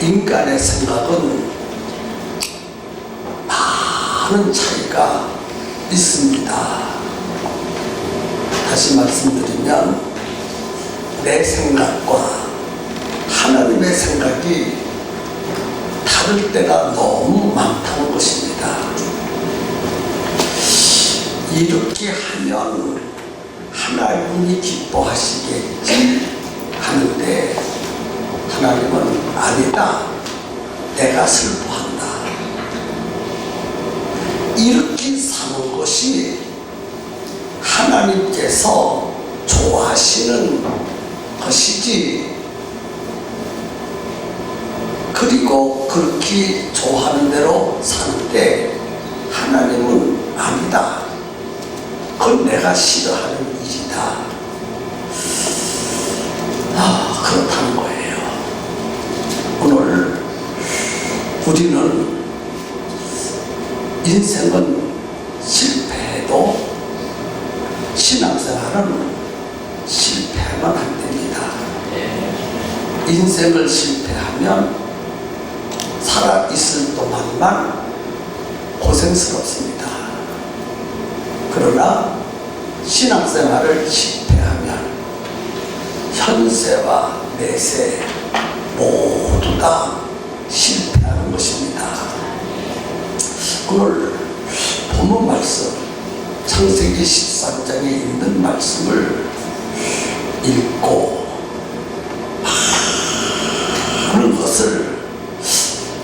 인간의 생각은 많은 차이가 있습니다. 다시 말씀드리면 내 생각과 하나님의 생각이 다를 때가 너무 많다는 것입니다. 이렇게 하면 하나님이 기뻐하시겠지 하는데 하나님은 아니다, 내가 슬퍼한다. 이렇게 사는 것이 하나님께서 좋아하시는 것이지, 그리고 그렇게 좋아하는 대로 사는데 하나님은 아니다, 그건 내가 싫어하는 일이다. 그렇다는 거예요. 오늘 우리는 인생은 실패해도 신앙생활은 실패하면 안 됩니다. 인생을 실패하면 살아있을 동안만 고생스럽습니다. 그러나 신앙생활을 실패하면 현세와 내세 모두 다 실패하는 것입니다. 오늘 본문 말씀 창세기 13장에 있는 말씀을 읽고 많은 것을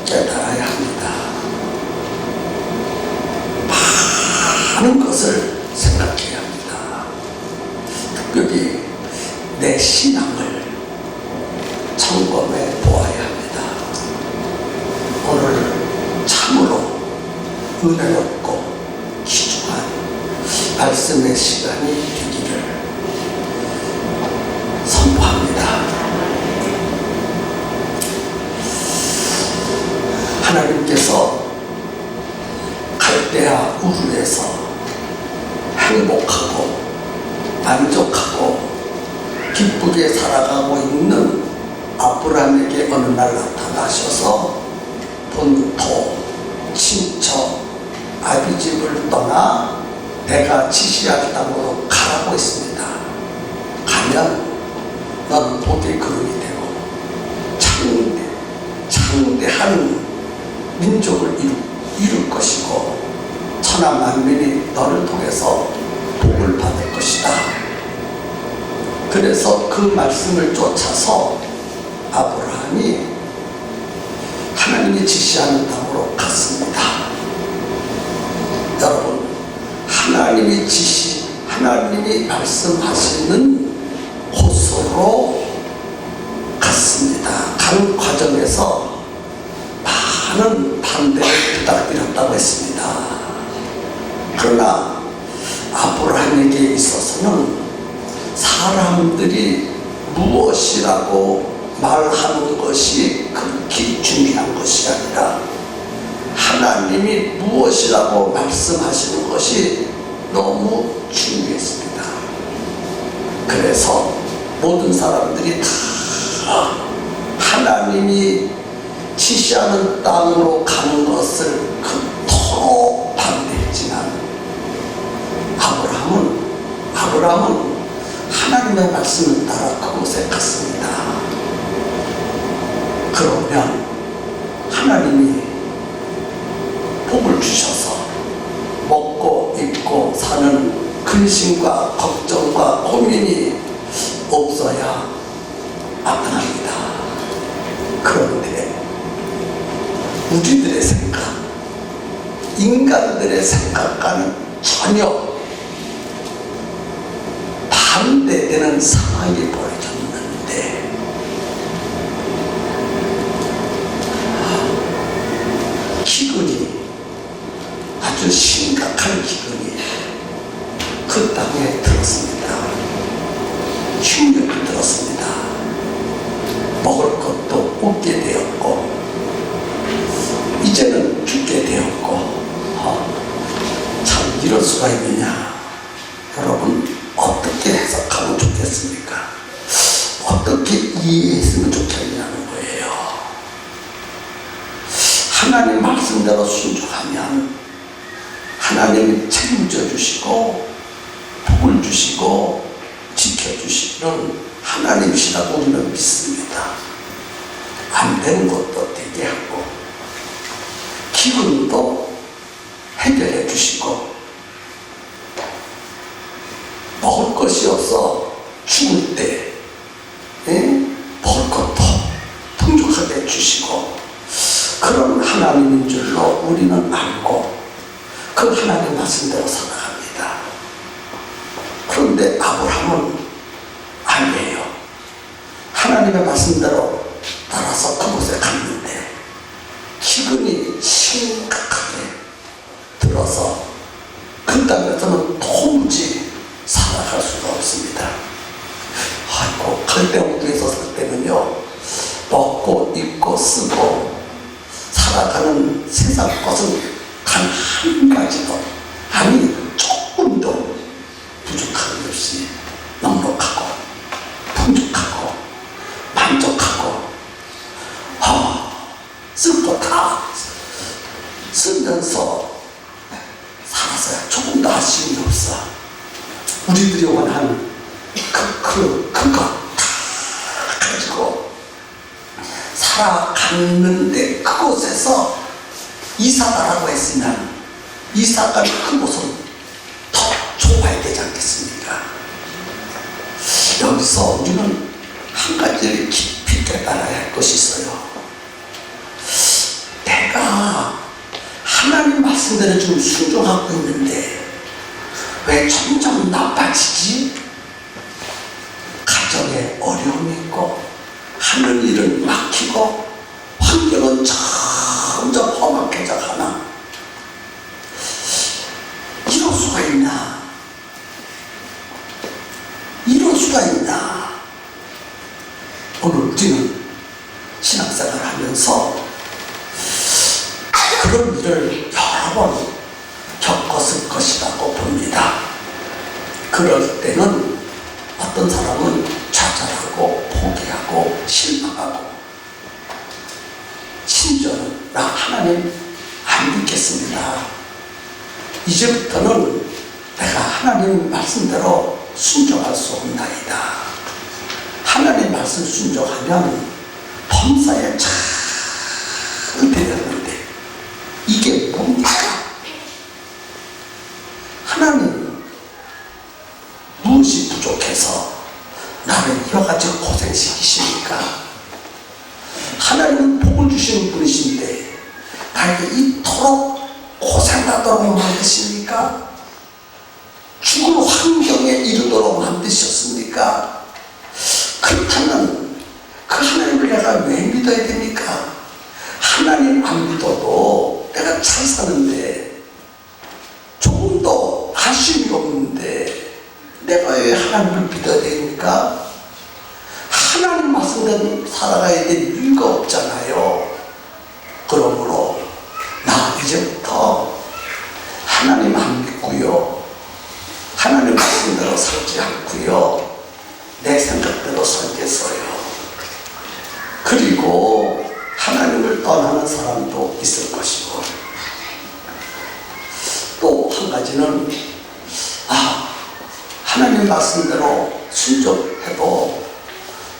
깨달아야 합니다. 많은 것을 생각해야 합니다. 특별히 내 신앙을 점검해 보아야 합니다. 오늘 참으로 은혜롭고 귀중한 말씀의 시간이 되기를 선포합니다. 하나님께서 갈대아 우르에서 행복하고 만족하고 기쁘게 살아가고 있는 아브라함에게 어느 날 나타나셔서 본토, 친척, 아비집을 떠나 내가 지시할 땅으로 가라고 했습니다. 가면 너는 복의 그룹이 되고 창대한 민족을 이룰 것이고 천하 만민이 너를 통해서 복을 받을 것이다. 그래서 그 말씀을 쫓아서 아브라함이 하나님이 지시하는 땅으로 갔습니다. 여러분, 하나님이 말씀하시는 곳으로 갔습니다. 가는 과정에서 많은 반대를 부탁드렸다고 했습니다. 그러나 아브라함에게 있어서는 사람들이 무엇이라고 말하는 것이 그렇게 중요한 것이 아니라 하나님이 무엇이라고 말씀하시는 것이 너무 중요했습니다. 그래서 모든 사람들이 다 하나님이 지시하는 땅으로 가는 것을 그토록 반대했지만 아브라함은 하나님의 말씀을 따라 그곳에 갔습니다. 그러면 하나님이 복을 주셔서 먹고 입고 사는 근심과 걱정과 고민이 없어야 마땅합니다. 그런데 우리들의 생각, 인간들의 생각과는 전혀 반대되는 상황이 벌어졌는데 기근이, 아주 심각한 기근이 그 땅에 들었습니다. 흉년이 들었습니다. 먹을 것도 없게 되었고 이제는 죽게 되었고 참 이럴 수가 있느냐. 여러분, 어떻게 해석하면 좋겠습니까? 어떻게 이해했으면 좋겠냐는 거예요. 하나님 말씀대로 순종하면 하나님이 책임져 주시고 복을 주시고 지켜주시는 하나님이시라고 우리는 믿습니다. 안 되는 것도 되게 하고 기근도 해결해 주시고 먹을 것이 없어 죽을 때 먹을 것도 풍족하게 주시고 그런 하나님인 줄로 우리는 알고 그 하나님 말씀대로 살아갑니다. 그런데 아브라함은 아니에요. 하나님의 말씀대로 따라서 그곳에 갔는데 기근이 심각하게 들어서 그 땅에서는 도무지 살아갈 수가 없습니다. 아이고, 갈대옥에서 살 때는요, 먹고 입고 쓰고 살아가는 세상 것은 단 한 가지도, 아니 조금도 부족함이 없이 넉넉하고 풍족하고 만족하고 쓸 거 다 쓰면서 살았어요. 조금도 아쉬움이 없어. 우리들이 원하는 그거 다 가지고 살아갔는데 그곳에서 이사가라고 했으면 이사가 그곳은 더 좋아야 되지 않겠습니까? 여기서 우리는 한 가지를 깊이 깨달아야 할 것이 있어요. 내가 하나님 말씀대로 좀 순종하고 있는데 왜 점점 나빠지지? 가정에 어려움이 있고 하는 일은 막히고 환경은 점점 험악해져 가나? 이럴 수가 있나? 이럴 수가 있나? 오늘 우리는 신앙생활을 하면서 그런 일을 여러 번 겪었을 것이라고 봅니다. 그럴 때는 어떤 사람은 좌절하고 포기하고 실망하고 심지어는 나 하나님 안 믿겠습니다. 이제부터는 내가 하나님 말씀대로 순종할 수 없나이다. 하나님 말씀 순종하면 범사에 잘 되었는데 이게 뭡니까? 하나님 무엇이 부족해서 나를 여러 가지 고생시키십니까? 하나님은 복을 주시는 분이신데 나에게 이토록 고생하도록 만드십니까? 죽을 환경에 이르도록 만드셨습니까? 그렇다면 그 하나님을 내가 왜 믿어야 됩니까? 하나님 안 믿어도 내가 잘 사는데 조금도 아쉬움이 없는데 내가 왜 하나님을 믿어야 됩니까? 하나님 말씀대로 살아가야 될 이유가 없잖아요. 그러므로 나 이제부터 하나님 안 믿고요, 하나님 말씀대로 살지 않고요, 내 생각대로 살겠어요. 그리고 하나님을 떠나는 사람도 있을 것이고 또 한 가지는 하나님 말씀대로 순종해도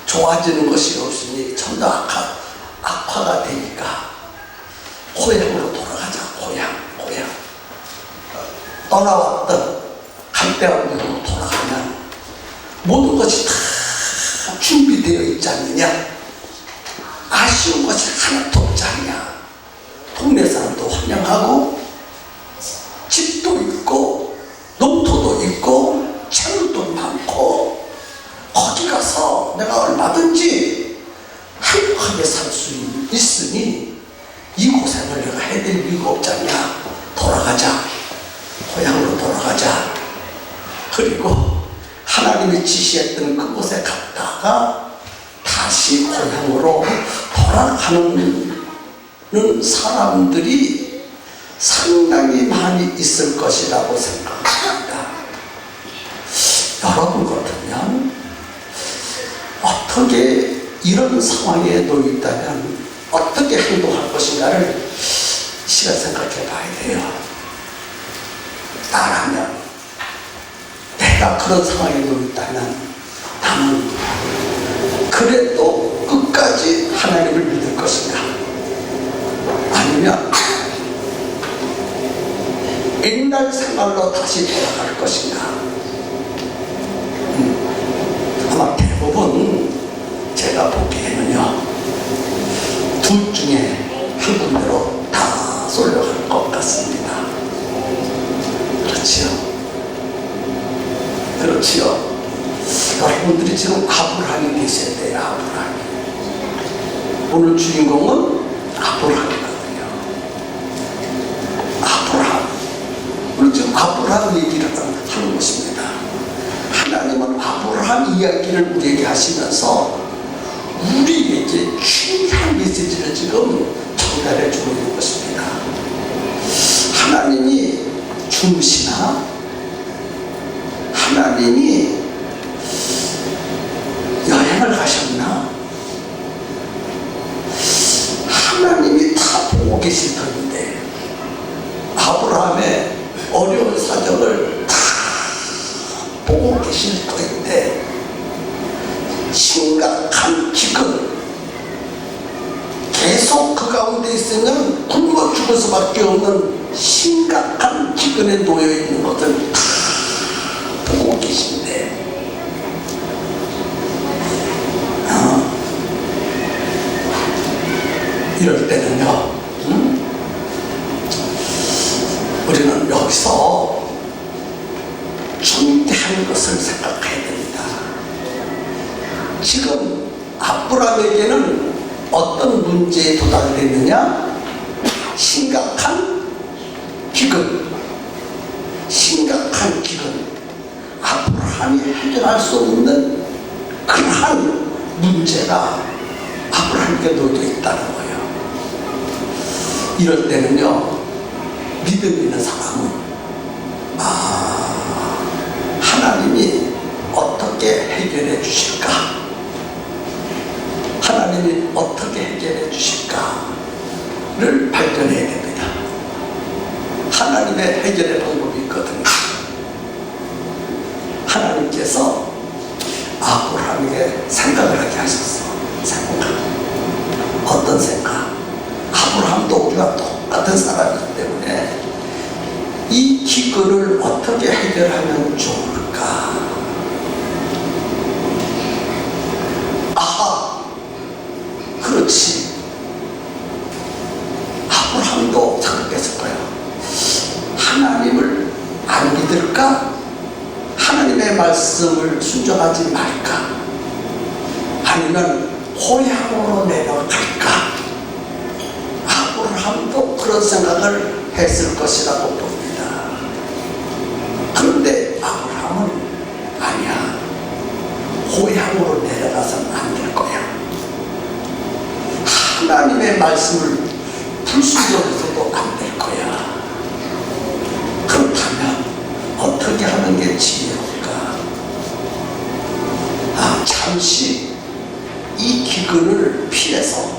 좋아지는 것이 없으니 전부 악화가 되니까 고향으로 돌아가자. 고향 떠나왔던 갈대옥으로 돌아가면 모든 것이 다 준비되어 있지 않느냐? 아쉬운 것이 하나도 없지 않냐? 동네 사람도 환영하고 집도 있고 농토도 있고 채물도 많고 거기 가서 내가 얼마든지 행복하게 살 수 있으니 이 고생을 내가 해야 될 이유가 없지 않냐? 돌아가자. 고향으로 돌아가자. 그리고 하나님이 지시했던 그곳에 갔다가 다시 고향으로 돌아가는 사람들이 상당히 많이 있을 것이라고 생각합니다. 여러분 같으면 어떻게 이런 상황에 놓였다면 어떻게 행동할 것인가를 시간 생각해 봐야 돼요. 나라면, 내가 그런 상황에 놓였다면 나는 그래도 끝까지 하나님을 믿을 것인가? 아니면 옛날 생활로 다시 돌아갈 것인가? 아마 대부분 제가 보기에는요, 둘 중에 한 군데로 다 쏠려갈 것 같습니다. 그렇지요? 그렇지요? 여러분들이 지금 아브라함이 계셔야 돼요. 아브라함이. 오늘 주인공은 아브라함이거든요. 아브라함. 우리 지금 아브라함 얘기를 하는 것입니다. 하나님은 아브라함 이야기를 우리에게 하시면서 우리에게 중요한 메시지를 지금 전달해 주고 있는 것입니다. 하나님이 주무시나? 하나님이 여행을 가셨나? 하나님이 다 보고 계실 터인데, 아브라함의 어려운 사정을 다 보고 계실 터인데, 심각한 기근, 계속 그 가운데 있으면 굶어 죽을 수밖에 없는 심각한 기근에 놓여 있는 것을 다 보고 계신데, 이럴 때는요, 우리는 여기서 중대한 것을 생각해야 됩니다. 지금 아브라함에게는 어떤 문제에 도달했느냐? 심각한 기근. 심각한 기근. 아브라함이 해결할 수 없는 그러한 문제가 아브라함에게 놓여 있다는 거예요. 이럴 때는요, 믿음 있는 사람은 하나님이 어떻게 해결해 주실까? 하나님이 어떻게 해결해 주실까를 발견해야 됩니다. 하나님의 해결의 방법이 있거든요. 하나님께서 아브라함에게 생각을 하게 하셨어. 생각. 어떤 생각? 아브라함도 우리가 똑같은 사람이기 때문에 이 기근을 어떻게 해결하면 좋을까? 아하, 그렇지. 아브라함도 생각했을 거예요. 하나님을 안 믿을까? 하나님의 말씀을 순종하지 말까? 아니면 호양으로 내려갈까? 아브라함도 그런 생각을 했을 것이라고 봅니다. 그런데 아브라함은 아니야. 호양으로 내려가서는 안 될 거야. 하나님의 말씀을 불순종해서도 안 될 거야. 그렇다면 어떻게 하는 게 지혜로울까? 잠시 이 기근을 피해서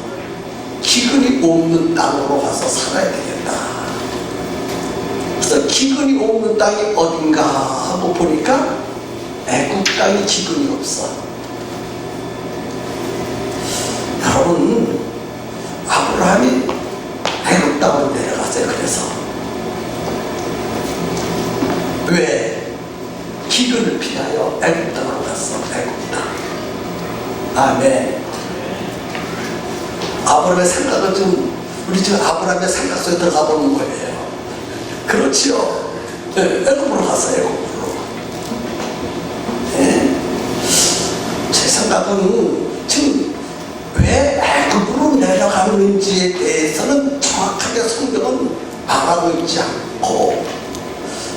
기근이 없는 땅으로 가서 살아야 되겠다. 그래서 기근이 없는 땅이 어딘가 하고 보니까 애국 땅에 기근이 없어. 여러분, 아브라함이 애국 땅으로 내려갔어요. 그래서 왜? 기근을 피하여 애국 땅으로 갔어. 애국 땅. 아멘. 아브라함의 생각을 우리 지금 아브라함의 생각 속에 들어가 보는 거예요. 그렇지요? 네, 애굽으로 갔어요. 애굽으로. 네. 제 생각은 지금 왜 애굽으로 내려가는지에 대해서는 정확하게 성경은 말하고 있지 않고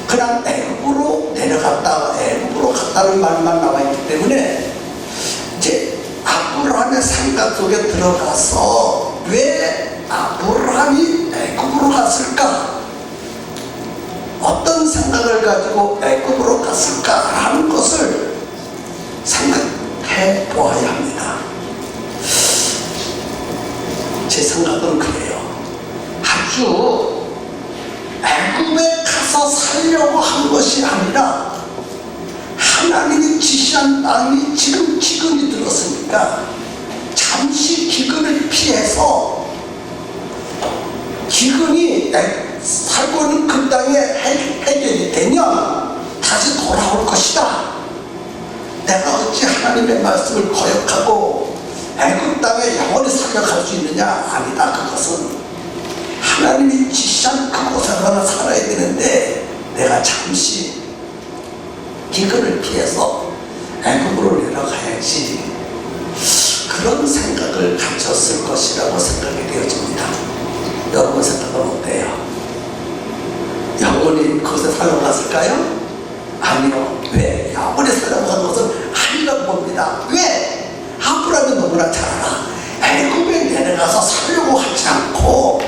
그냥 애굽으로 내려갔다 애굽으로 갔다는 말만 나와 있기 때문에 이제 아브라함의 생각 속에 들어가서 왜 아브라함이 애굽으로 갔을까? 어떤 생각을 가지고 애굽으로 갔을까라는 것을 생각해 보아야 합니다. 제 생각은 그래요. 아주 하나님이 지시한 땅이 지금 기근이 들었으니까 잠시 기근을 피해서 기근이 살고 있는 그 땅에 해결이 되면 다시 돌아올 것이다. 내가 어찌 하나님의 말씀을 거역하고 애굽 땅에 영원히 살아갈 수 있느냐? 아니다. 그것은 하나님이 지시한 그곳에서는 살아야 되는데 내가 잠시 기근을 피해서 애굽으로 내려가야지. 그런 생각을 가졌을 것이라고 생각이 되어집니다. 여러분 생각은 어때요? 영원히 그곳에 살아갔을까요? 아니요. 왜? 영원히 살아간 것은 아니라고 봅니다. 왜? 아브라함이 너무나 잘 알아. 애굽에 내려가서 살려고 하지 않고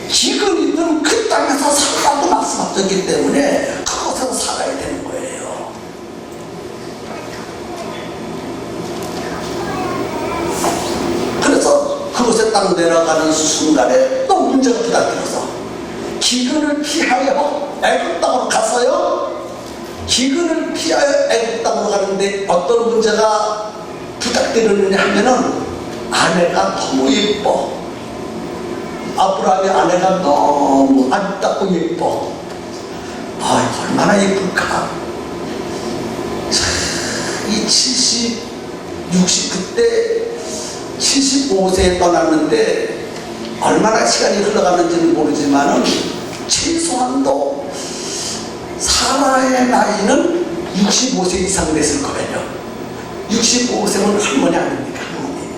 기근이 있는 그 땅에서 살라고 말씀하셨기 때문에 그곳에서 살아야 되는 거예요. 그래서 그곳에 딱 내려가는 순간에 또 문제가 부닥쳐서 기근을 피하여 애굽 땅으로 갔어요. 기근을 피하여 애굽 땅으로 가는데 어떤 문제가 부탁드렸느냐 하면은 아내가 너무 예뻐. 아브라함의 아내가 너무 아름답고 예뻐. 얼마나 예쁠까. 이 60 그때 75세에 떠났는데 얼마나 시간이 흘러가는지는 모르지만은 최소한도 사라의 나이는 65세 이상 됐을 거예요. 65세면 할머니 아닙니까? 할머니.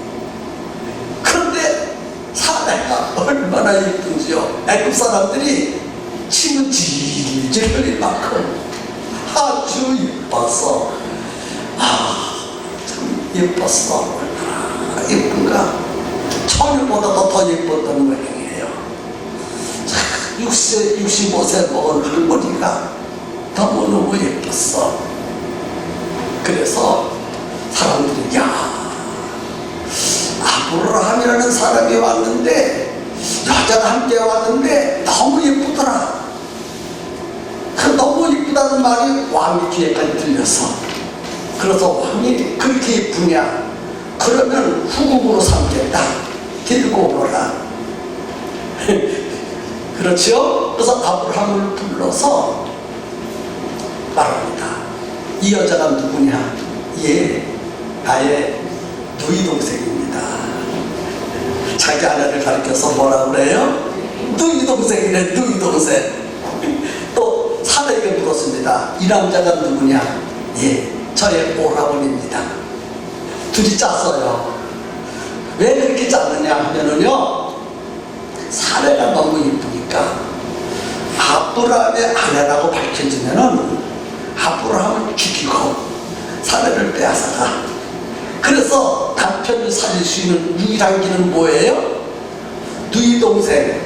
그런데 사라가 얼마나 예쁜지요. 애굽 사람들이 침을 질질 흘릴 만큼 아주 예뻤어. 참 예뻤어. 얼마나 예쁜가. 처녀보다 더 예뻤던 모양이에요. 65세 먹은 할머니가 너무너무 예뻤어. 그래서 사람들이 아브라함이라는 사람이 왔는데 여자가 함께 왔는데 너무 예쁘더라. 그 너무 예쁘다는 말이 왕의 귀에까지 들려서 그래서 왕이 그렇게 예쁘냐? 그러면 후궁으로 삼겠다. 데리고 오너라. 그렇죠? 그래서 아브라함을 불러서 말합니다. 이 여자가 누구냐? 나의 누이 동생입니다. 자기 아내를 가리켜서 뭐라 그래요? 누이 동생이래. 누이 동생. 또 사내에게 물었습니다. 이 남자가 누구냐? 저의 오라버니입니다. 둘이 짰어요. 왜 그렇게 짰느냐 하면은요, 사내가 너무 이쁘니까 아브라함의 아내라고 밝혀지면은 아브라함을 죽이고 사내를 빼앗아가. 그래서 남편을 살릴 수 있는 유일한 길은 뭐예요? 누이 동생이라고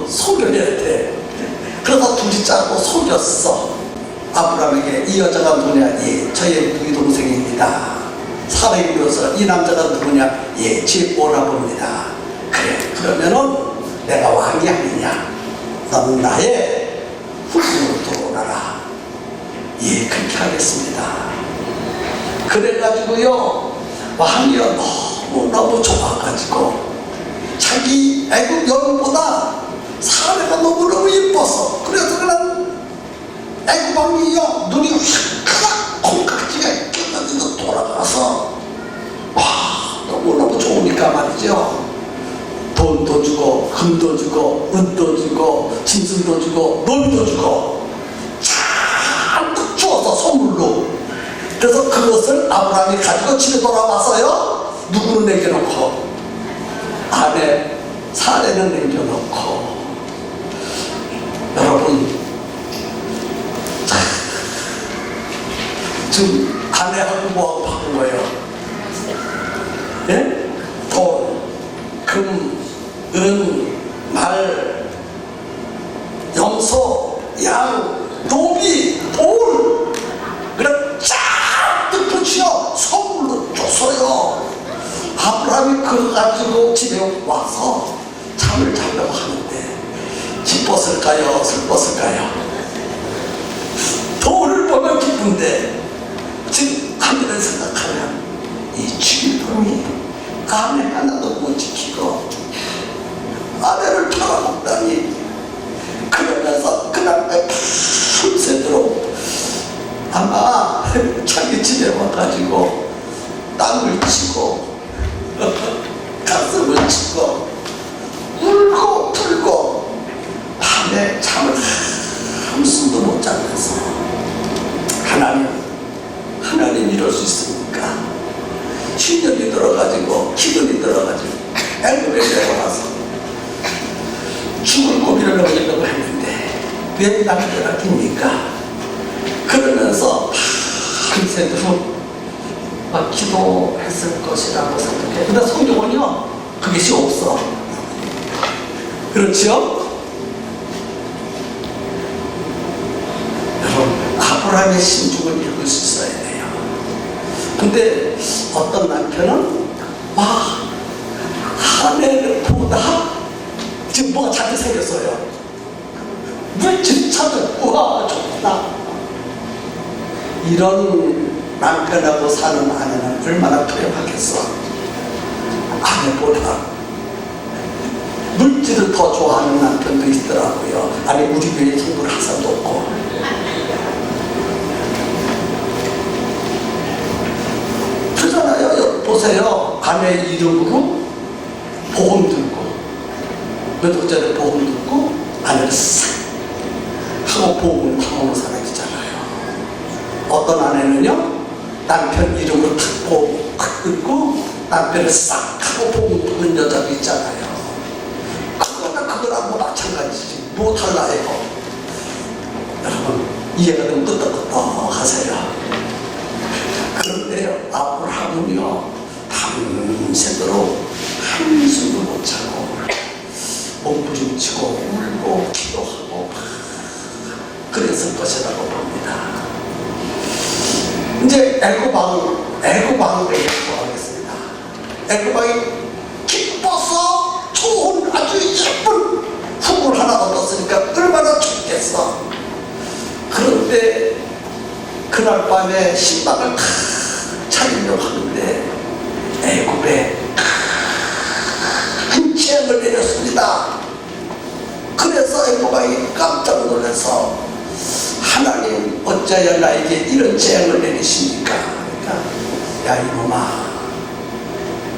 속여내야 돼. 그래서 둘이 짜고 속였어. 아브라함에게 이 여자가 누구냐? 저의 누이 동생입니다. 사내에게 물어서 이 남자가 누구냐? 제 오라버니입니다. 그래, 그러면은 내가 왕이 아니냐? 너는 나의 후궁으로 들어오너라. 그렇게 하겠습니다. 그래가지고요, 왕이요 너무너무 좋아가지고 자기 애굽 여인보다 사내가 너무너무 예뻐서 그래서 그냥 애굽 왕이요 눈이 휙 콩깍지가 껴가지고 돌아가서 너무너무 좋으니까 말이죠. 돈도 주고 금도 주고 은도 주고 짐승도 주고 노비도 주고 잔뜩 주어서 선물로. 그래서 그것을 아브라함이 가지고 집에 돌아와서요, 누구는 남겨놓고 사내는 남겨놓고. 여러분, 지금 아내하고 뭐하고 바꾼 거예요? 돈, 금, 은, 말, 염소, 양, 노비, 돌, 그래 잔뜩 붙여 선물로 줬어요. 아브라함이 그거 가지고 집에 와서 잠을 자려고 하는데 기뻤을까요? 슬펐을까요? 돌을 보면 기뻤어요. 싶은데 지금 아내를 생각하면 이 주인공이 아내 하나도 못 지키고 아내를 팔아먹다니. 그러면서 그날 밤새도록 아마 자기 집에 와가지고 땅을 치고 가슴을 치고 울고 불고 밤에 잠을 한숨도 못 자면서 하나님 이럴 수 있습니까? 신념이 들어가지고 기분이 들어가지고 애굽에 내려와서 죽을 고비를 넘기려고 했는데 왜 나를 빼앗깁니까? 그러면서 밤새도록 기도했을 것이라고 생각해. 근데 성경은요 그것이 없어. 그렇죠? 여러분 아브라함의 신중을 읽을 수 있어야 돼요. 근데 어떤 남편은 아내보다 지금 뭐가 자꾸 생겼어요. 물질 찾아 우와 좋구나. 이런 남편하고 사는 아내는 얼마나 불행하겠어. 아내보다 물질을 더 좋아하는 남편도 있더라고요. 아니 우리 교회 성도를 한 사람도 없고. 그러잖아요. 보세요. 아내 이름으로 보험 들고 몇 억짜리 보험 듣고 아내를 싹 하고 보험을 타오는 사람이 있잖아요. 어떤 아내는요 남편 이름으로 탁 보험 탁 듣고 남편을 싹 하고 보험 듣는 여자도 있잖아요. 그거랑 마찬가지지. 뭐 달라요? 여러분 이해가 되면 끄떡끄떡 하세요. 그런데요 아브라함은요 밤새도록 한숨도 못 자고 몸부림치고 울고 기도하고 그랬을 것이라고 봅니다. 이제 애굽왕을 얘기하겠습니다. 애굽왕이 기뻐서 좋은 아주 예쁜 후궁을 하나 얻었으니까 얼마나 좋겠어. 그런데 그날 밤에 신방을 탁 차리려고 하는데 애굽에 큰 재앙을 내렸습니다. 그래서 애굽왕이 깜짝 놀라서 하나님 어찌하여 나에게 이런 재앙을 내리십니까? 그러니까 야 이놈아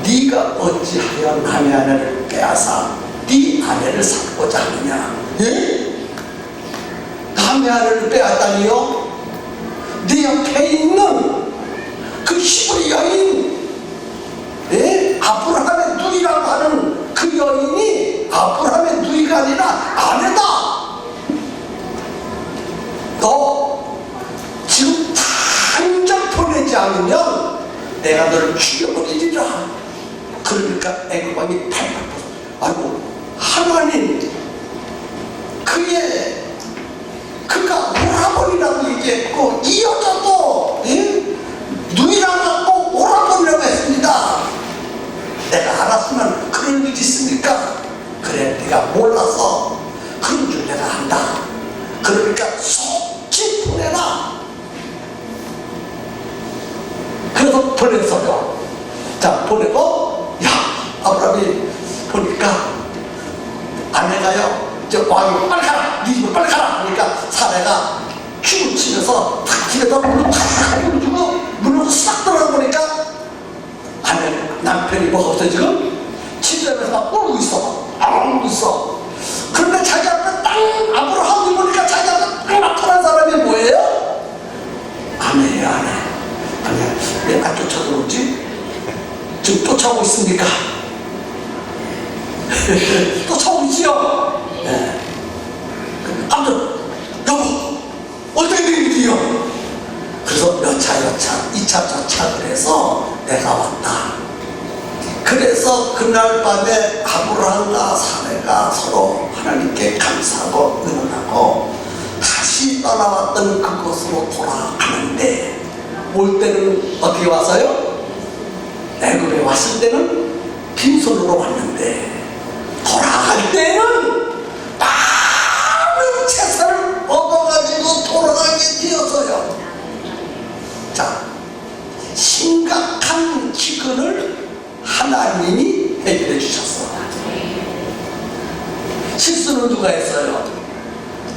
네가 어찌하여 남의 아내를 빼앗아 네 아내를 삼고자 하느냐? 예? 남의 아내를 빼앗다니요? 네 옆에 있는 그 히브리 여인 아브라함의 누이라고 하는 그 여인이 아브라함의 누이가 아니라 아내다. 너 지금 당장 보내지 않으면 내가 너를 죽여버리리라. 그러니까 애굽왕이 팔팔 벗어. 아이고 하나님 그가 오라버니라고 얘기했고 이 여자도 누이라고 꼭 오라버니라고 했습니다. 내가 알았으면 그럴 일이 있습니까? 그래 네가 몰라서 그런 줄 내가 안다. 그러니까 속히 보내라. 그래서 보냈어요. 자 보내고 아브라함이 보니까 아내가요 왕이 빨리 가라 네 집에 빨리 가라 하니까 사례가 춤을 치면서 탁 집에다 문을 탁 열어주고 문으로 싹 들어가 보니까 남편이 뭐가 없어 지금? 침대에서 막 울고 있어. 울고 있어. 그런데 자기 앞에 딱 아브라함이 보니까 자기 앞에 딱 나타난 사람이 뭐예요? 아내예요. 아니야 왜 안 쫓아들어오지? 지금 쫓아오고 있습니까? 쫓아오고 있지요? 네. 아무튼 여보 어떻게 된 일이요? 그래서 몇 차 2차 저차 그래서 내가 왔다. 그래서 그날 밤에 아브라함과 사레가 서로 하나님께 감사하고 의논하고 다시 떠나왔던 그곳으로 돌아가는데 올 때는 어떻게 왔어요? 애굽에 왔을 때는 빈손으로 왔는데 돌아갈 때는 많은 재산을 얻어가지고 돌아가게 되었어요. 심각한 기근을 하나님이 해결해 주셨어. 실수는 누가 했어요?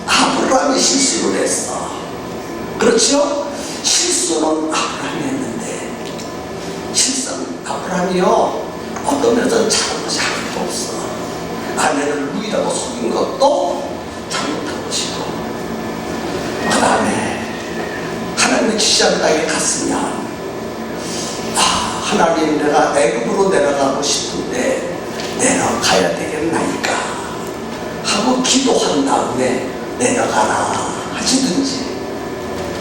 아브라함이 실수를 했어. 그렇죠? 실수는 아브라함이 했는데, 실수는 아브라함이요, 어떤 면에서는 잘한 것이 하나도 없어. 아내를 루이라고 속인 것도 잘못한 것이고, 그 다음에 하나님의 지시한 땅에 갔으면, 하나님, 내가 애굽으로 내려가고 싶은데 내려가야 되겠나이까 하고 기도한 다음에 내려가라 하시든지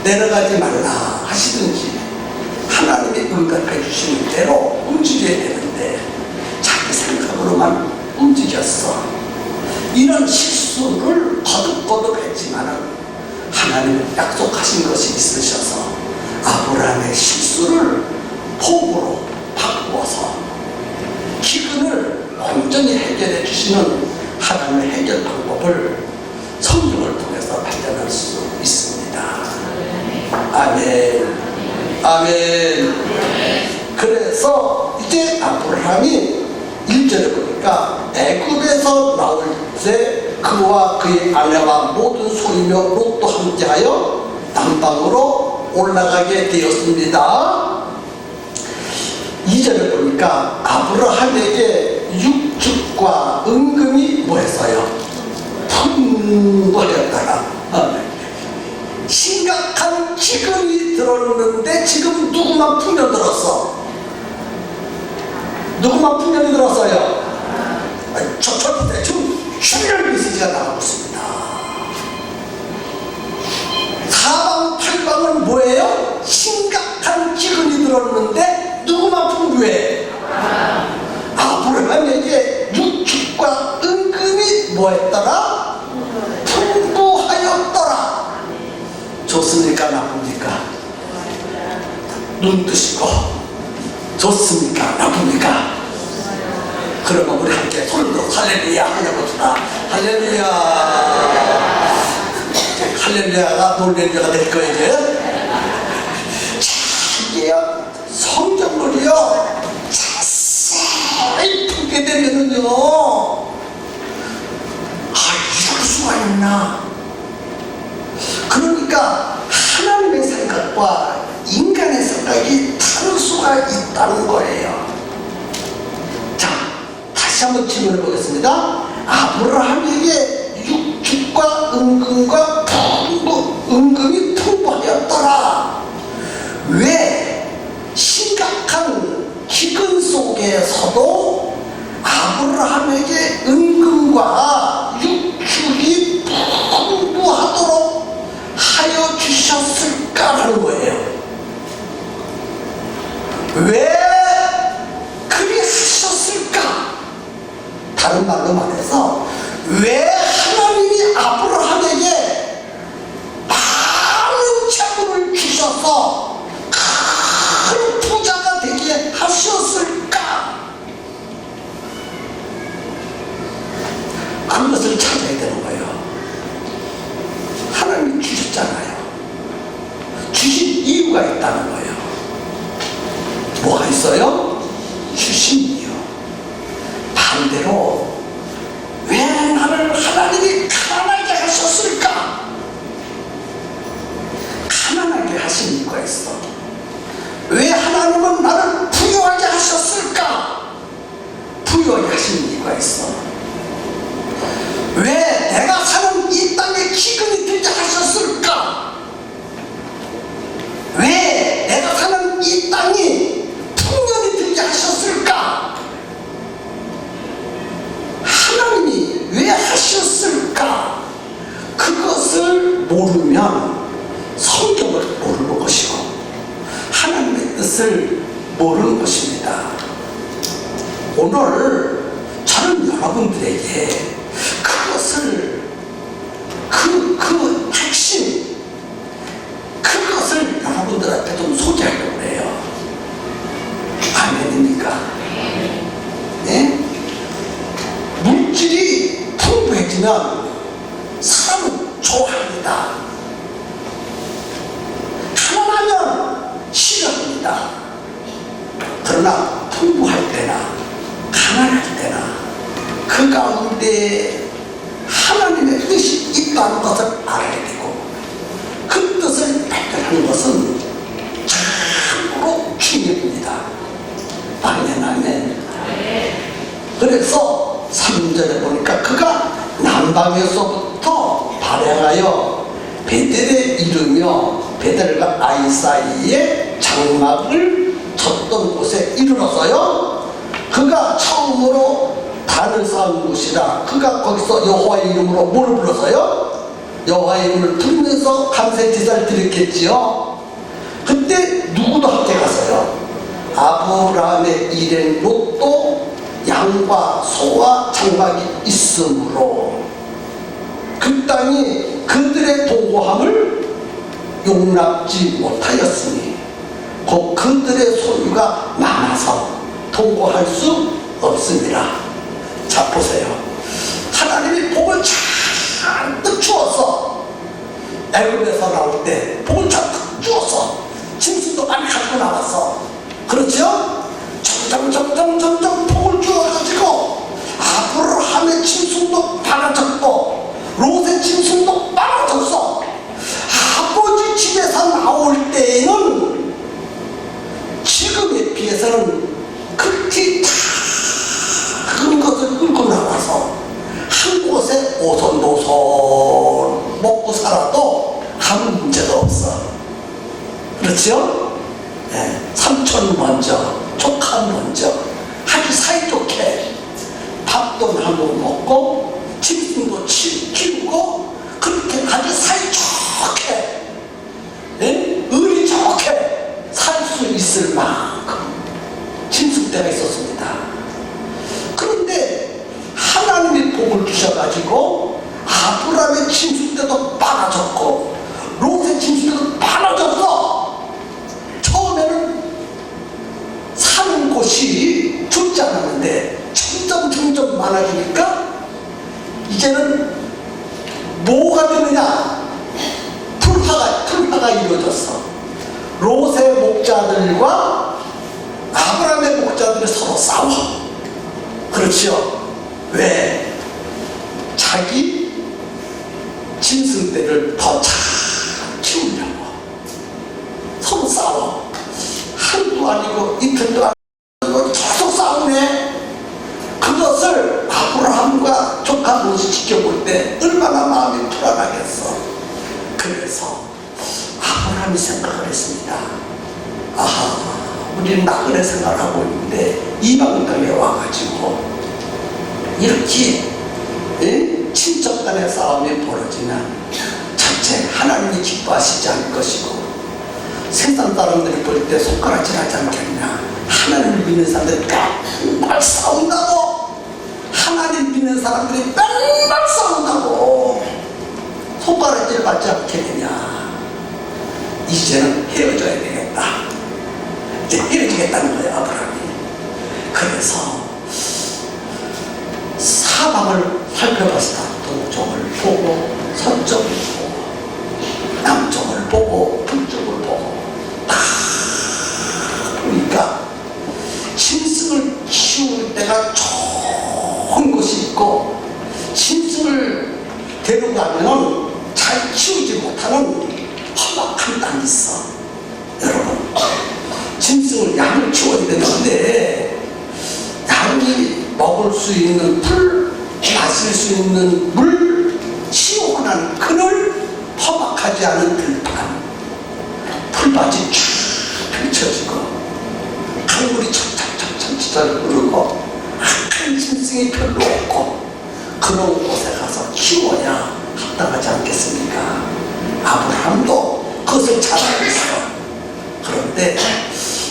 내려가지 말라 하시든지 하나님이 응답해 주시는 대로 움직여야 되는데 자기 생각으로만 움직였어. 이런 실수를 거듭거듭 했지만은 하나님은 약속하신 것이 있으셔서 아브라함의 실수를 복으로 바꾸어서 기근을 온전히 해결해 주시는 하나님의 해결 방법을 성경을 통해서 발견할 수 있습니다. 아멘. 아멘. 그래서 이제 아브라함이 1절에 보니까 애굽에서 나올 때 그와 그의 아내와 모든 소유며 롯도 함께하여 남방으로 올라가게 되었습니다. 2절에 보니까 아브라함에게 육축과 은금이 뭐했어요? 풍부하였다가 심각한 기근이 들었는데 지금 누구만 풍년 들었어? 누구만 풍년이 들었어요? 저 대충 출혈 메시지가 나가고 있습니다. 사방팔방은 뭐예요? 심각한 기근이 들었는데 누구만 풍부해? 아브라함에게 육축과 은금이 뭐했더라? 풍부하였더라. 좋습니까? 나쁩니까? 눈 뜨시고 좋습니까? 나쁩니까? 그러면 우리 함께 손으로 할렐루야 하려고합시다. 할렐루야. 할렐루야가 놀렐루야가 될 거예요. 이게요, 성경을요 자세히 보게 되면은요, 이럴 수가 있나. 그러니까 하나님의 생각과 인간의 생각이 다를 수가 있다는 거예요. 자, 다시 한번 질문해 보겠습니다. 아브라함에게 육축과 은금과 은금이 풍부하였더라. 왜 심각한 기근 속에서도 아브라함에게 은금과 육축이 풍부하도록 하여 주셨을까라는 거예요. 왜 그리 하셨을까? 다른 말로 말해서 왜 하나님이 아브라함에게 많은 재물을 주셔서 큰 부자가 되게 하셨을까? 그것을 찾아야 되는 거예요. 하나님이 주셨잖아요. 주신 이유가 있다는 거예요. 뭐가 있어요? 주신 이유. 반대로 왜 나를 하나님이 가난하게 하셨을까? 가난하게 하신 이유가 있어. 왜 하나님은 나를 부유하게 하셨을까? 부유하게 하신 이유가 있어. 왜 내가 사는 이 땅에 기근이 들게 하셨을까? 왜 내가 사는 이 땅이 풍년이 들게 하셨을까? 하나님이 왜 하셨을까? 그것을 모르면 성경을 모르는 것이고 하나님의 뜻을 모르는 것입니다. 오늘 저는 여러분들에게 그것을 그 핵심 그것을 여러분들한테 좀 소개하려고 해요. 아멘입니까? 네? 물질이 풍부해지면 사람은 좋아합니다. 가난하면 싫어합니다. 그 가운데 하나님의 뜻이 있다는 것을 알아야 되고, 그 뜻을 발견하는 것은 참으로 중요합니다. 아멘, 아멘. 그래서 3절에 보니까 그가 남방에서부터 발행하여 베델에 이르며 베델과 아이 사이에 장막을 쳤던 곳에 이르러서요, 그가 처음으로 단을 쌓은 곳이라. 그가 거기서 여호와의 이름으로 뭘 불러서요? 여호와의 이름을 부르면서 감사의 제사를 드렸겠지요. 그때 누구도 함께 갔어요. 아브라함의 일행 롯도 양과 소와 장막이 있으므로 그 땅이 그들의 도고함을 용납지 못하였으니 곧 그들의 소유가 많아서 도고할 수 없습니다. 자, 보세요. 하나님이 복을 잔뜩 주어서, 애굽에서 나올 때 복을 잔뜩 주어서 짐승도 많이 갖고 나왔어. 그렇죠? 점점 복을 주어가지고 아브라함의 짐승도 많아졌고 롯의 짐승도 많아졌어. 아버지 집에서 나올 때에는 지금에 비해서는 극히 작은 것을 끌고 나와서 한 곳에 오손도손 먹고 살아도 아무 문제도 없어. 그렇죠? 네. 삼촌 먼저, 조카 먼저 아주 사이좋게 밥도 나누고 먹고 짐승도 키우고 그렇게 아주 사이좋게, 네? 의리 좋게 살 수 있을 만큼 짐승떼가 있었습니다. 그런데 하나님이 복을 주셔가지고 아브라함의 짐승떼도 많아졌고 롯의 짐승떼도 많아졌어. 처음에는 사는 곳이 좁지 않았는데 점점 많아지니까 이제는 뭐가 되느냐? 풀파가 이루어졌어. 롯의 목자들과 아브라함의 목자들이 서로 싸워. 그렇죠? 왜? 자기 짐승떼를 더 잘 키우려고 서로 싸워. 한도 아니고 이틀도 아니고 계속 싸우네. 그것을 아브라함과 조카 롯이 지켜볼 때 얼마나 마음이 불안하겠어. 그래서 아브라함이 생각을 했습니다. 아하, 우리는 나그네 생활을 하고 있는데 이방 땅에 와가지고 이렇게 친척 간의 싸움이 벌어지면 첫째, 하나님이 기뻐하시지 않을 것이고 세상 사람들이 볼 때 손가락질하지 않겠냐. 하나님을 믿는 사람들이 맨날 싸운다고. 하나님 믿는 사람들이 맨날 싸운다고. 손가락질 받지 않겠느냐. 이제는 헤어져야 되겠다. 이제 헤어지겠다는 거예요, 아브라함이. 그래서 사방을 살펴봤다. 동쪽을 보고 서쪽을 보고 남쪽을 보고 북쪽을 보고 다 보니까 짐승을 키울 때가 좋은 곳이 있고 짐승을 데려가면 잘 키우지 못하는 험악한 땅이 있어. 여러분, 짐승을 양을 키워야 되는데 양이 먹을 수 있는 풀, 마실 수 있는 물, 시원한 그늘, 험악하지 않은 들판, 풀밭이 쫙 펼쳐지고 강물이 척척척척 흐르고 악한 짐승이 별로 없고 그런 곳에 가서 키워야 합당하지 않겠습니까? 아브라함도 그것을 잘 알고 있어. 그런데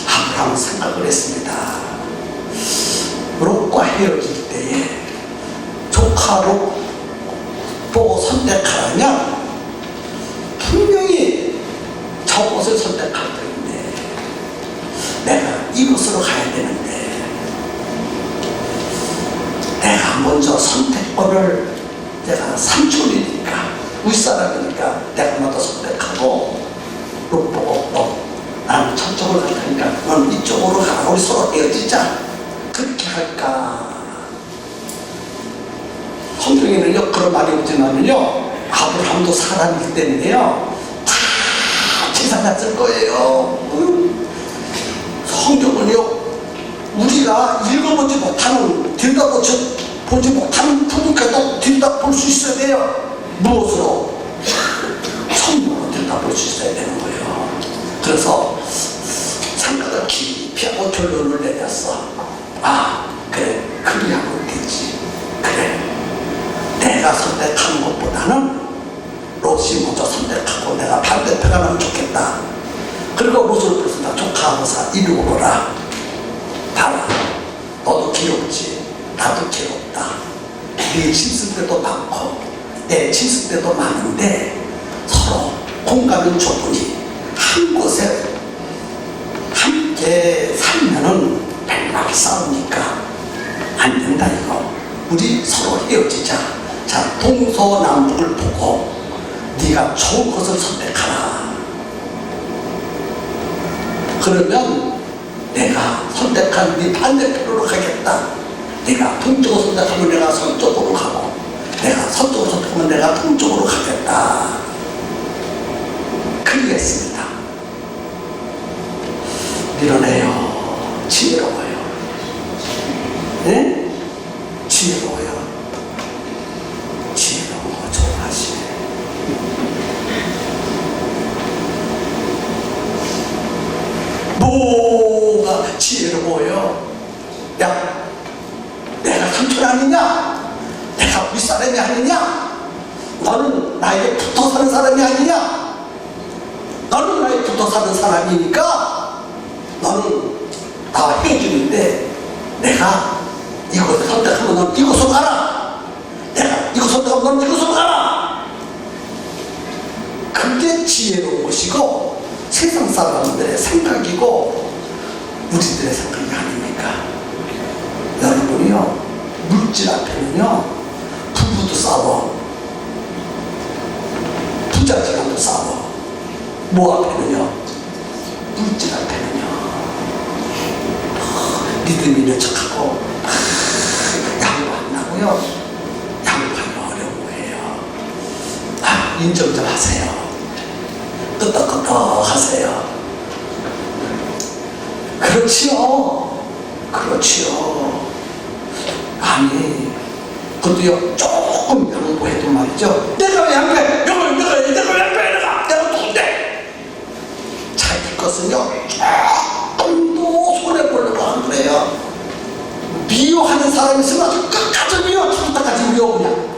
아브라함은 생각을 했습니다. 롯과 헤어질 때에 조카 롯 보고 선택하라면 분명히 저곳을 선택할 텐데 내가 이곳으로 가야 되는데 내가 먼저 선택권을, 내가 삼촌이니까 윗사람이니까 내가 먼저 선택하고 롯 보고 나는 저쪽으로 갈 테니까 넌 이쪽으로 가라. 우리 서로 헤어지자. 그렇게 할까? 성경에는요 그런 말이 없지만요 아브라함도 사람이기 때문에요 다 계산했을 거예요. 성경은요 우리가 읽어보지 못하는 들여다보지 못하는 부분까지도 들여다볼 수 있어야 돼요. 무엇으로? 성경으로 들여다볼 수 있어야 되는 거예요. 그래서 생각을 깊이 하고 결론을 내렸어. 아 그래 그리하면 되지. 그래 내가 선택하는 것보다는 롯이 먼저 선택하고 내가 반대표가 나면 좋겠다. 그리고 롯을 부른다. 조카하고사 이리 오거라. 봐라 너도 괴롭지 나도 괴롭다. 네 짐쓸 때도 많고 내 짐쓸 때도 많은데 서로 공간은 좁으니 한 곳에 함께 살면은 백날 싸우니까 안 된다 이거. 우리 서로 헤어지자. 자 동서남북을 보고 네가 좋은 것을 선택하라. 그러면 내가 선택한 네 반대편으로 가겠다. 내가 동쪽으로 선택하면 내가 서쪽으로 가고 내가 서쪽으로 선택하면 내가 동쪽으로 가겠다. 그리했습니다. 밀어내요. 지혜로워요. 네? 지혜로워요. 지혜로워 좋아하시네. 뭐가 지혜로워요? 야, 내가 삼촌 아니냐? 내가 윗사람이 아니냐? 너는 나에게 붙어 사는 사람이 아니냐? 너는 나에게 붙어 사는 사람이니까 너는 나와 헤어지는데 내가 이곳을 선택하면 너는 이곳으로 가라. 내가 이곳을 선택하면 너는 이곳으로 가라. 그게 지혜로운 것이고 세상 사람들의 생각이고 우리들의 생각이 아닙니까? 여러분이요 물질 앞에는요 부부도 싸워 부자지간도 싸워. 뭐 앞에는요 물질 앞에는요 믿음 있는 척하고 양보 안 나고요 양보하기 어려운 거예요. 아 인정 좀 하세요. 끄떡끄떡 하세요. 그렇지요. 그렇지요. 아니 그것도요 조금 양보해도 말이죠. 내가 왜 양보해? 내가 왜 양보해? 내가 누군데? 자기 것은요 조금도 손해보려고 안 그래요. 미워하는 사람이 있으면 아주 끝까지 미워 죽을 때까지 미워 그냥.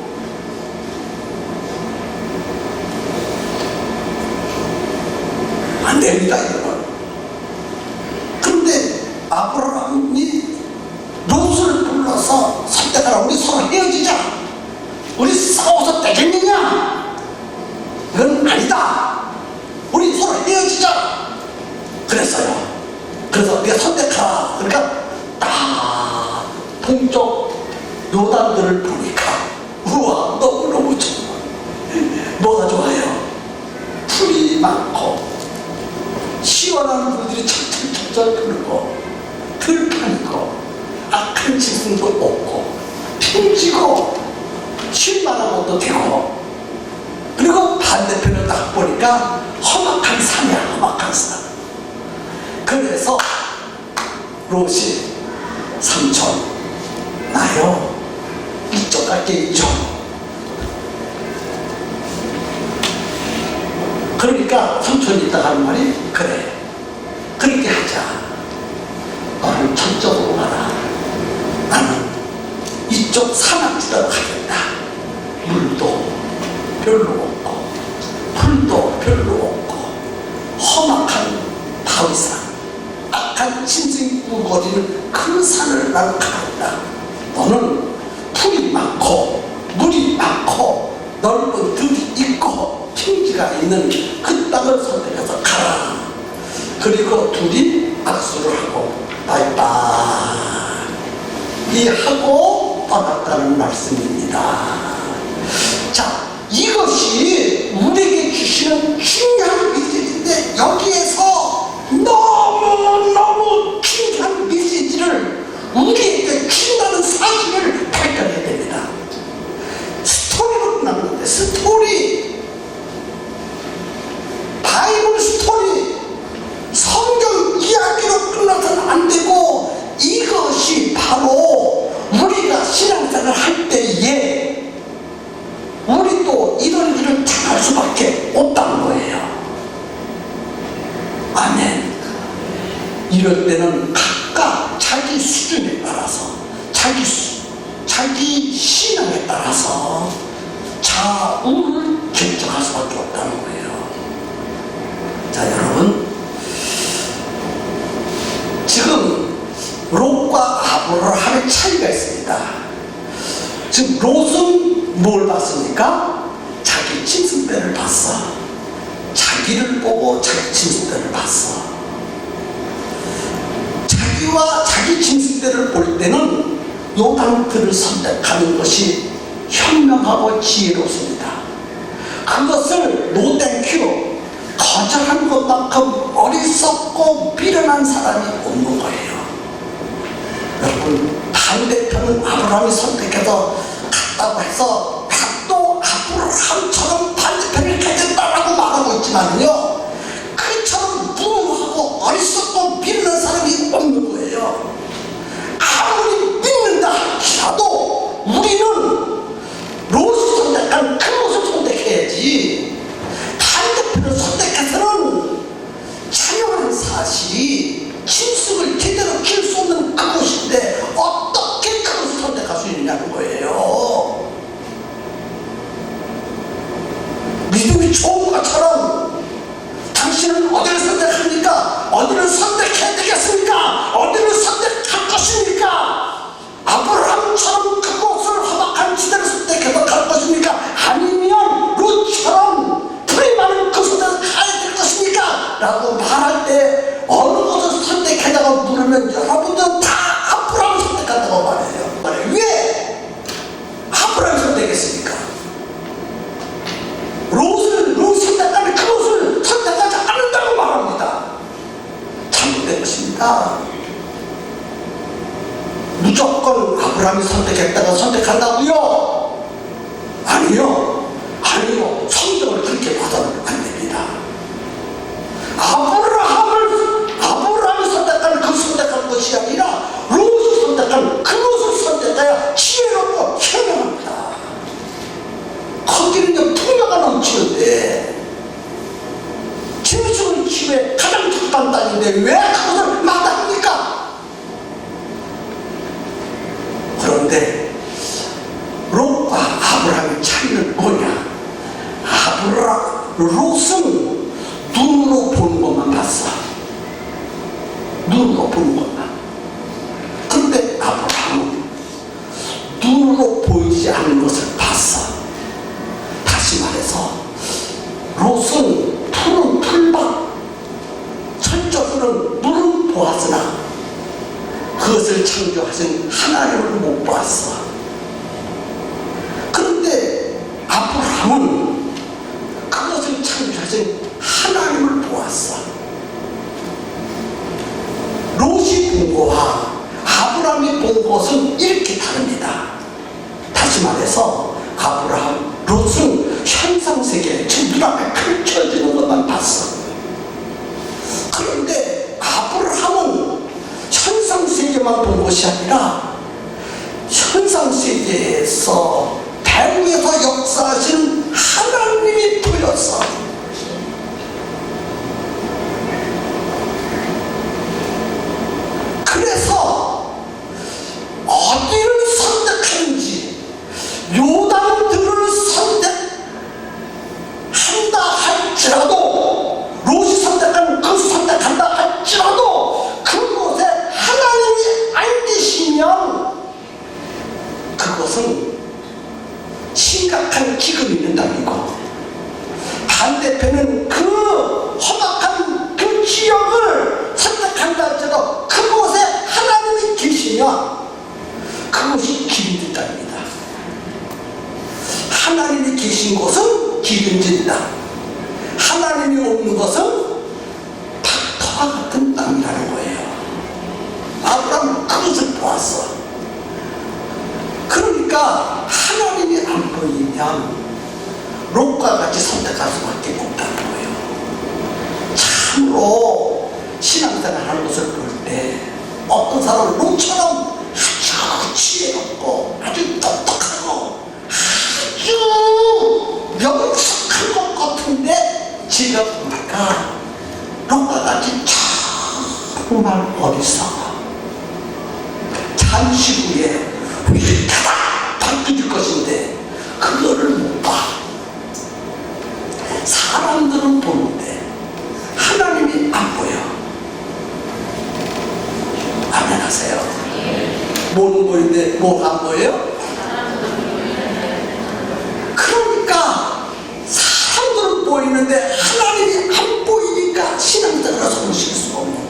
안 됩니다 이거는. 그런데 아브라함이 롯을 불러서 선택하라. 우리 서로 헤어지자. 우리 싸워서 되겠느냐? 이건 아니다. 우리 서로 헤어지자. 그랬어요. 그래서 네가 선택하라. 그러니까 딱 동쪽 요단들을 보니까 우와 너무너무 좋아. 뭐가 좋아요? 풀이 많고 시원한 물들이 철철철철 흐르고 들판이고 악한 짐승도 없고 평지고 쉴만한 것도 되고 그리고 반대편을 딱 보니까 험악한 산이야. 험악한 산. 그래서 롯이 삼촌 나요 이쪽 갈게 이쪽. 그러니까 삼촌이 있다가 하는 말이 그래 그렇게 하자. 너는 저쪽으로 가라. 나는 이쪽 산악지대로 가겠다. 물도 별로 없고 풀도 별로 없고 험악한 바위산 악한 짐승이 우거리는 큰 산을 나는 가겠다. 너는 풀이 많고 물이 많고 넓은 들이 있고 평지가 있는 그 땅을 선택해서 가라. 그리고 둘이 악수를 하고 바이바이 하고 떠났다는 말씀입니다. 자, 이것이 우리에게 주시는 중요한 메시지인데 여기에서 너무너무 중요한 메시지를 우리에게 준다는 사실을 발견해야 됩니다. 이럴 때는 각각 자기 수준에 따라서 자기 신앙에 따라서 좌우를 결정할 수밖에 없다는 거예요. 자, 여러분, 지금 롯과 아브라함의 차이가 있습니다. 지금 롯은 뭘 봤습니까? 자기 짐승들을 봤어. 자기를 보고 자기 짐승들을 봤어. 자기와 자기 짐승들을 볼 때는 요단들을 선택하는 것이 현명하고 지혜롭습니다. 그것을 노땡큐 거절한 것만큼 어리석고 미련한 사람이 없는 거예요. 여러분, 반대편은 아브라함이 선택해서 갔다고 해서 또 아브라함처럼 반대편을 가졌다라고 말하고 있지만요, 그처럼 무능하고 어리석고 미련한 사람이 없는 거예요. 아무리 믿는다 할지라도 우리는 롯이 선택한 그것을 선택해야지, 반대편을 선택해서는 찬양하는 사실이 짐승을 제대로 키울 수 없는 그것인데 어떻게 그것을 선택할 수 있냐는 거예요. 믿음이 좋은 것처럼 당신은 어디를 선택합니까? 어디를 선택해야 되겠습니까? 어디를 선택할 것입니까? 아브라함처럼 그곳을 험악한 지대를 선택해서 갈 것입니까? 아니면 롯처럼 풀이 많은 그곳을 가야 될 것입니까? 라고 말할 때 어느 것을 선택하냐고 물으면 여러분들은 다 아브라함을 선택한다고 말해요. 왜 아브라함을 선택했습니까? 롯 선택하는 그것을 선택하지 않는다고 말합니다. 잘못된 것입니다. 무조건 아브라함이 선택했다가 선택한다고요? 아니요. 성경을 그렇게 봐서는 안 됩니다. 아브라함이 선택한 그 선택한 것이 아니라 롯이 선택한 그것을 선택해야 지혜롭고 현명합니다. 거기는 풍요가 넘치는데, 짐승을 키우에 가장 적당한 땅인데 왜 그것을 마다합니까? 그런데 롯과 아브라함의 차이는 뭐냐? 롯은 눈으로 보는 것만 봤어. 눈으로 보는 것만. 그런데 아브라함은 눈으로 보이지 않는 것을 봤어. 다시 말해서 롯은 푸른 풀밭, 전적으로는 물은 보았으나 그것을 창조하신 하나님을 못 봤어. 그런데 아브라함은 그것을 창조하신 하나님을 보았어. 롯이 본 것과 아브라함이 본 것은 이렇게 다릅니다. 다시 말해서 롯은 현상세계, 제 눈앞에 펼쳐지는 것만 봤어. 그런데 아브라함은 현상세계만 본 것이 아니라 현상세계에서 배후에서 역사하시는 하나님이 보였어. 그래서 어디를 선택하는지, 요단들을 선택한다 할지라도, 롯이 선택한 그 선택한다 할지라도 그곳에 하나님이 안 계시면 그것은 심각한 기근이 있는 땅이고, 반대편은 그 험악한 그 지역을 선택한다 할지라도 그곳에 하나님이 계시면 그것이 기름진 땅입니다. 하나님이 계신 곳은 기름진 땅, 하나님이 없는 것은 닥터와 같은 땅이라는 거예요. 아브라함은 그것을 보았어. 그러니까 하나님이 안 보이면 롯과 같이 선택할 수밖에 없다는 거예요. 참으로 신앙생활 하는 것을 볼 때 어떤 사람은 롯처럼 아주 지혜롭고 아주 똑똑하고 아주 명석한 것 같은데, 제가 보니까 롯과 같이 참 정말 어리석어. 잠시 후에 휙하다 바뀌어질 것인데 그거를 못 봐. 사람들은 보는데 하나님이 안 보여. 아멘 하세요. 뭐는 보이는데 뭐가 안 보여요? 그러니까 사람들은 보이는데 하나님이 안 보이니까 신앙생활을 손실 수가 없는 거예요.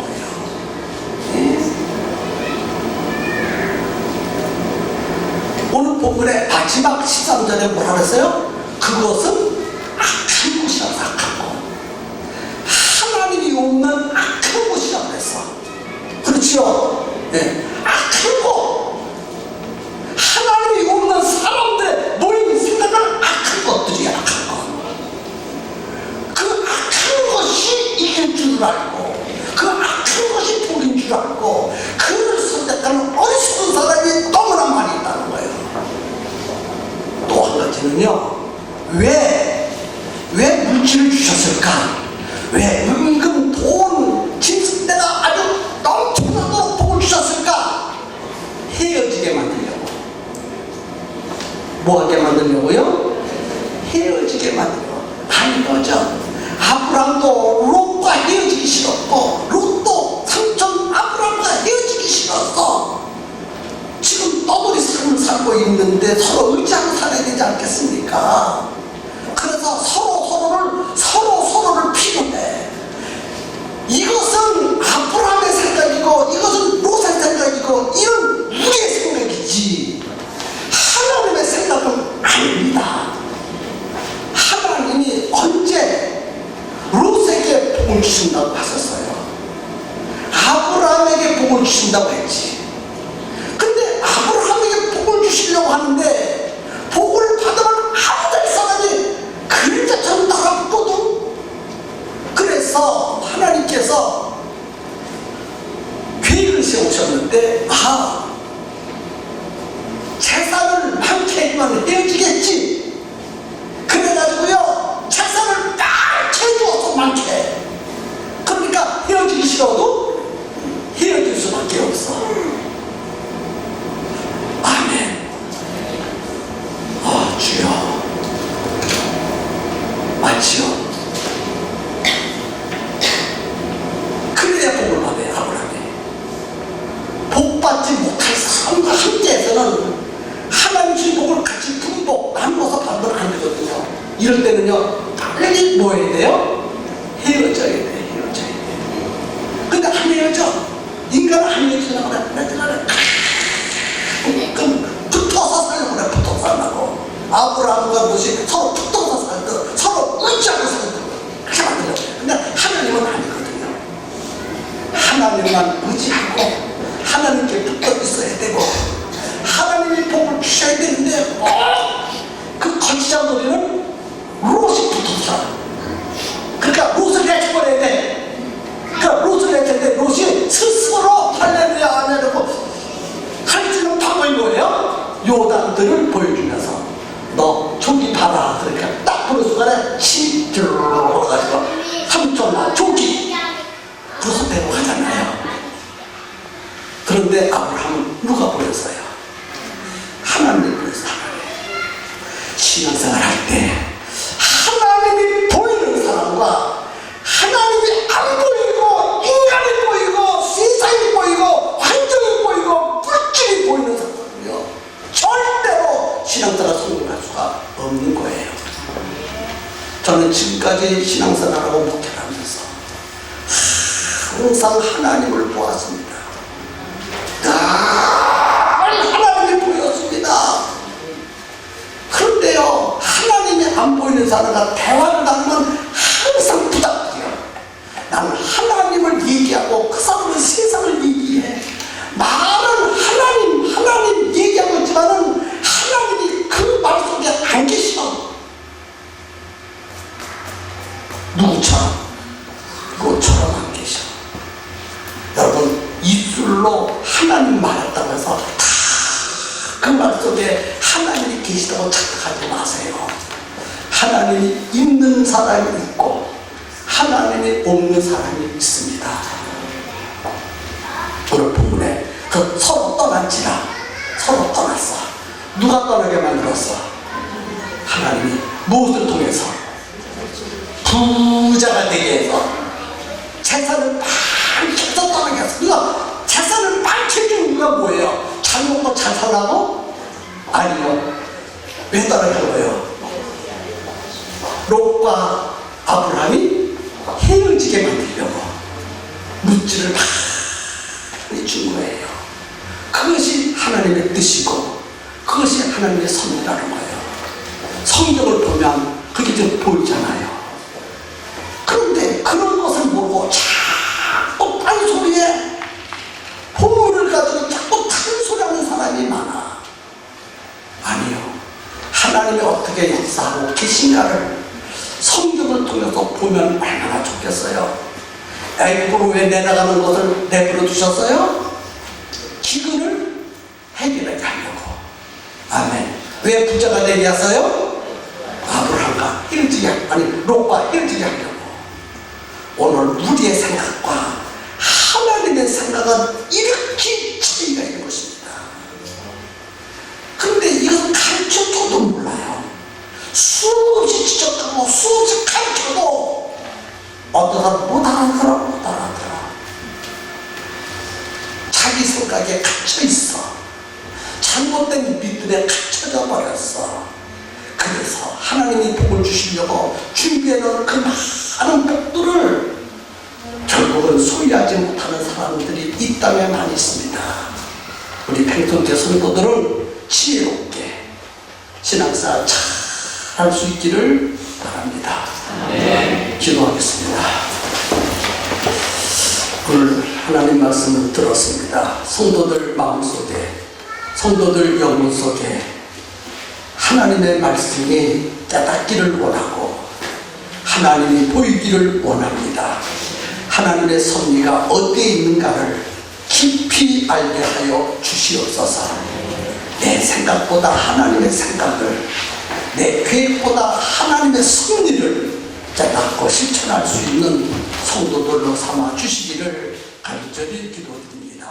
오늘 본문의 마지막 13절에 뭐라 그랬어요? 그것은 악한 곳이라고 생각하고 하나님이 없는 악한 곳이라고 그랬어. 그렇죠? 네. 악한 곳, 하나님이 없는 사람들의 모임 생각은 악한 것들이야. 악한 것. 그 악한 것이 이길 줄 알고 그 악한 것이 복인 줄 알고 그를 선택하는 어리석은 사람이 너무나 많이 있다는 거예요. 또 한 가지는요, 왜 물질을 주셨을까? 왜 은근 돈, 짐승대가 아주 넘쳐나도록 복을 주셨을까? 헤어지게 만들려고. 뭐하게 만들려고요? 헤어지게 만들려고. 아니 거죠. 아브라함도 롯과 헤어지기 싫었고 롯도 삼촌 아브라함과 헤어지기 싫었어. 지금 떠돌이 삶을 살고 있는데 서로 의지하고 살아야 되지 않겠습니까? 그래서 서로를 필요해. 이것은 아브라함의 생각이고 이것은 롯의 생각이고 이런 우리의 생각이지 하나님의 생각은 아닙니다. 하나님이 언제 롯에게 복을 주신다고 하셨어요? 아브라함에게 복을 주신다고 했지. 근데 아브라함에게 복을 주시려고 하는데 복을 받으면 아무도 사람이 그림자처럼 따라붙거든. 그래서 하나님께서 계획을 세우셨는데 재산을 많게 해주면 헤어지겠지. 그래가지고요 재산을 많게 해주어서 많게. 그러니까 헤어지기 싫어도 헤어질 수밖에 없어. 아멘. 주여. 맞지요? 그래야 복을 받아요. 아브라함이 복받지 못할 사람과 함께해서는 하나님 주신 복을 같이 분복 나누어서 받으면 안 되거든요. 이럴 때는요 빨리 뭐 해야 돼요? 헤어져야 돼. 헤어져야 돼. 근데 안 헤어져. 인간은 안 헤어지려고 그래. 붙어서 살려고 그래. 붙어서 살라고. 아브라함과 롯이 서로 붙어서 살고 서로 의지하고 살고 그렇게 만들어요. 근데 하나님은 아니거든요. 하나님만 의지하고 하나님께 붙어 있어야 되고 하나님이 복을 주셔야 되는데 그 거치장거리는 롯이 붙어서 살아. 그러니까 롯을 내쳐버려야 돼. 그러니까 롯을 내쳤는데 롯이 스스로 할렐루야 하면서 할 줄은 다 보인 거예요. 요단들을 보여주면서 너 조기 봐라. 그러니까 딱 보는 순간에 침이 들어가지고 삼촌아 조기 그래서 데려가잖아요. 그런데 아브라함은 누가 보였어요? 하나님이 보였어요. 신앙생활 할 때 하나님이 보이는 사람과 하나님이 안 보이고 인간이 보이고 세상이 보이고 환경이 보이고 물질이 보이는 사람은요 절대로 신앙생활 성공할 수가 없는 거예요. 저는 지금까지 신앙생활하고 목회를 하면서 항상 하나님을 보았습니다. 하나님이 보였습니다. 그런데요 하나님이 안 보이는 사람과 대화를 나누면 항상 부탁드려요. 나는 하나님을 얘기하고 그 사람은 세상을 얘기해. 말은 하나님 얘기하고 있지만은 하나님이 그 말 속에 안 계셔. 누구처럼? 롯처럼 안 계셔. 여러분 입술로 하나님 말했다고 해서 다 그 말 속에 하나님이 계시다고 착각하지 마세요. 하나님이 있는 사람이 있고 하나님이 없는 사람이 있습니다. 오늘 본문에 그 서로 떠난지라. 서로 떠났어. 누가 떠나게 만들었어? 하나님이 무엇을 통해서? 부자가 되게 해서 재산을 밝혀서 떠나게 했어. 누가 재산을 밝혀준 이유가 뭐예요? 잘 먹고 잘 살라고? 아니요. 왜 떠나간 거예요? 롯과 아브라함이 헤어지게 만들려고 물질을 많이 준 거예요. 그것이 하나님의 뜻이고 그것이 하나님의 섭리라는 거예요. 성경을 보면 그게 좀 보이잖아요. 그런데 그런 것을 모르고 자꾸 딴소리에 보물을 가지고 자꾸 딴소리하는 사람이 많아. 아니요. 하나님이 어떻게 역사하고 계신가를 성경을 통해서 보면 얼마나 좋겠어요. 애굽으로 왜 내려가는 것을 내버려 두셨어요? 기근을 해결하게 하려고. 아멘. 왜 부자가 되게 하세요? 아브라함과 헤어지게, 아니 롯과 헤어지게 하려고. 오늘 우리의 생각과 하나님의 생각은 이렇게 차이가 있는 것입니다. 그런데 이건 가르쳐줘도 몰라요. 수없이 지적하고 수없이 가르쳐도 어떤 사람 못 알아들어. 자기 생각에 갇혀있어. 잘못된 믿음에 갇혀져 버렸어. 그래서 하나님이 복을 주시려고 준비해놓은 그 많은 복들을 결국은 소유하지 못하는 사람들이 이 땅에 많이 있습니다. 우리 팽통제 성도들은 지혜롭게 신앙생활 잘 할 수 있기를 바랍니다. 기도하겠습니다. 오늘 하나님 말씀을 들었습니다. 성도들 마음속에, 성도들 영혼 속에 하나님의 말씀이 깨닫기를 원하고 하나님이 보이기를 원합니다. 하나님의 섭리가 어디에 있는가를 깊이 알게 하여 주시옵소서. 내 생각보다 하나님의 생각을, 내 계획보다 하나님의 섭리를 깨닫고 실천할 수 있는 성도들로 삼아 주시기를 간절히 기도드립니다.